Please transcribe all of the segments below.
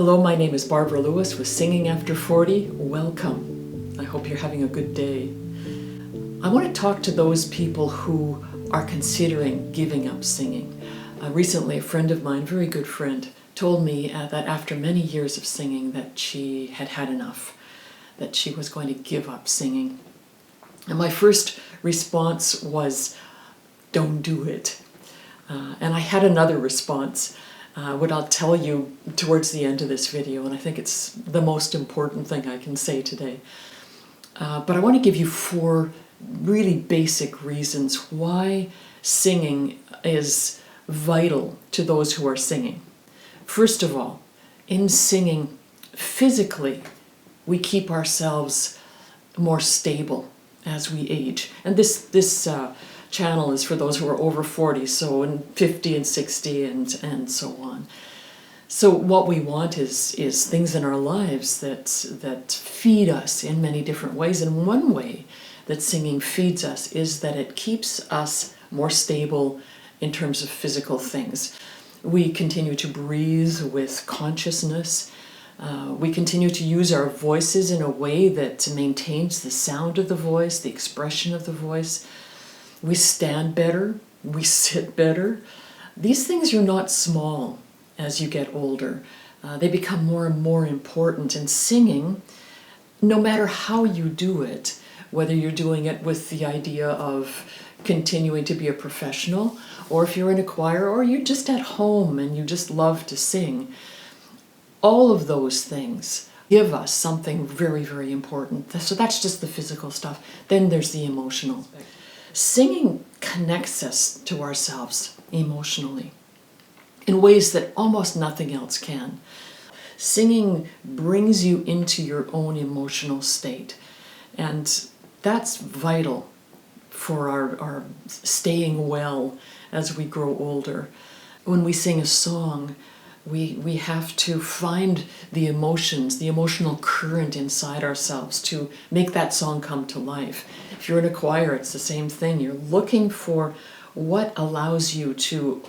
Hello, my name is Barbara Lewis with Singing After 40. Welcome. I hope you're having a good day. I want to talk to those people who are considering giving up singing. Recently, a friend of mine, very good friend, told me that after many years of singing that she had had enough, that she was going to give up singing. And my first response was, don't do it. And I had another response, what I'll tell you towards the end of this video, and I think it's the most important thing I can say today. But I want to give you 4 really basic reasons why singing is vital to those who are singing. First of all, in singing, physically, we keep ourselves more stable as we age. And this channel is for those who are over 40, so in 50 and 60 and so on. So what we want is things in our lives that feed us in many different ways. And one way that singing feeds us is that it keeps us more stable in terms of physical things. We continue to breathe with consciousness. We continue to use our voices in a way that maintains the sound of the voice, the expression of the voice. We stand better, we sit better. These things are not small as you get older. They become more and more important. And singing, no matter how you do it, whether you're doing it with the idea of continuing to be a professional, or if you're in a choir, or you're just at home and you just love to sing, all of those things give us something very, very important. So that's just the physical stuff. Then there's the emotional. Singing connects us to ourselves emotionally in ways that almost nothing else can. Singing brings you into your own emotional state, and that's vital for our staying well as we grow older. When we sing a song, we have to find the emotions, the emotional current inside ourselves to make that song come to life. If you're in a choir, it's the same thing. You're looking for what allows you to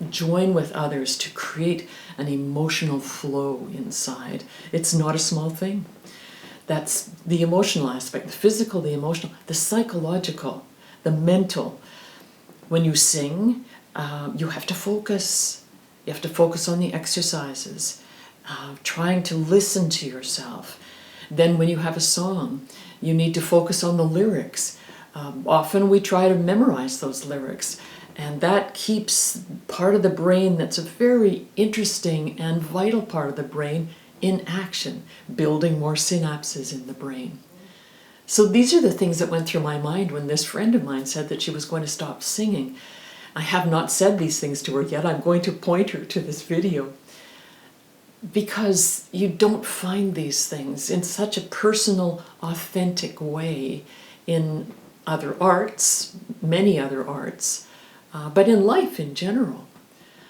join with others to create an emotional flow inside. It's not a small thing. That's the emotional aspect, the physical, the emotional, the psychological, the mental. When you sing, you have to focus. You have to focus on the exercises, trying to listen to yourself. Then when you have a song, you need to focus on the lyrics. Often we try to memorize those lyrics, and that keeps part of the brain that's a very interesting and vital part of the brain in action, building more synapses in the brain. So these are the things that went through my mind when this friend of mine said that she was going to stop singing. I have not said these things to her yet. I'm going to point her to this video, because you don't find these things in such a personal, authentic way in other arts, many other arts, but in life in general.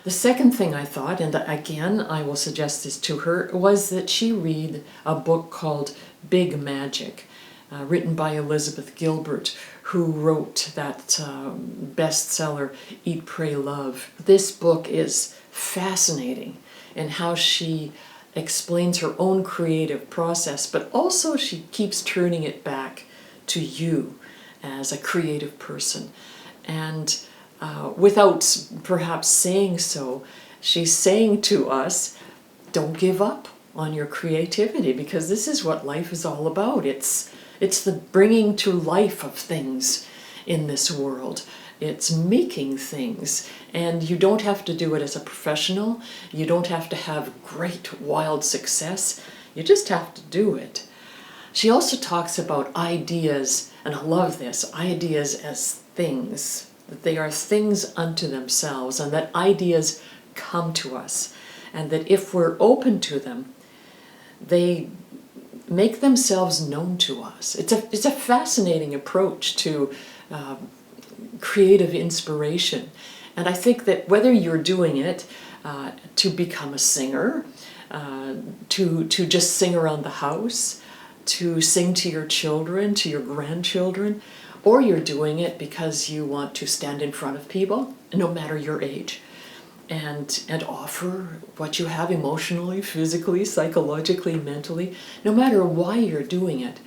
The second thing I thought, and again I will suggest this to her, was that she read a book called Big Magic, written by Elizabeth Gilbert, who wrote that bestseller, Eat, Pray, Love. This book is fascinating in how she explains her own creative process, but also she keeps turning it back to you as a creative person. And without perhaps saying so, she's saying to us, don't give up on your creativity, because this is what life is all about. It's the bringing to life of things in this world. It's making things, and you don't have to do it as a professional. You don't have to have great, wild success. You just have to do it. She also talks about ideas, and I love this, ideas as things, that they are things unto themselves, and that ideas come to us, and that if we're open to them, they make themselves known to us. It's a fascinating approach to creative inspiration. And I think that whether you're doing it to become a singer, to just sing around the house, to sing to your children, to your grandchildren, or you're doing it because you want to stand in front of people, no matter your age, and offer what you have emotionally, physically, psychologically, mentally. No matter why you're doing it,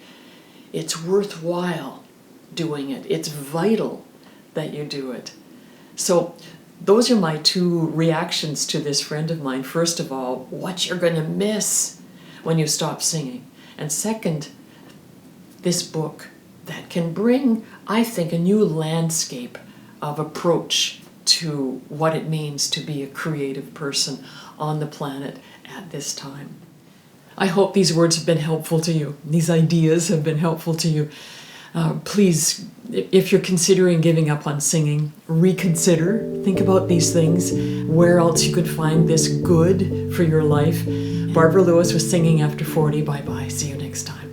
it's worthwhile doing it. It's vital that you do it. So those are my two reactions to this friend of mine. First of all, what you're going to miss when you stop singing. And second, this book that can bring, I think, a new landscape of approach to what it means to be a creative person on the planet at this time. I hope these words have been helpful to you. These ideas have been helpful to you. Please, if you're considering giving up on singing, reconsider. Think about these things, where else you could find this good for your life. Barbara Lewis was Singing After 40. Bye-bye. See you next time.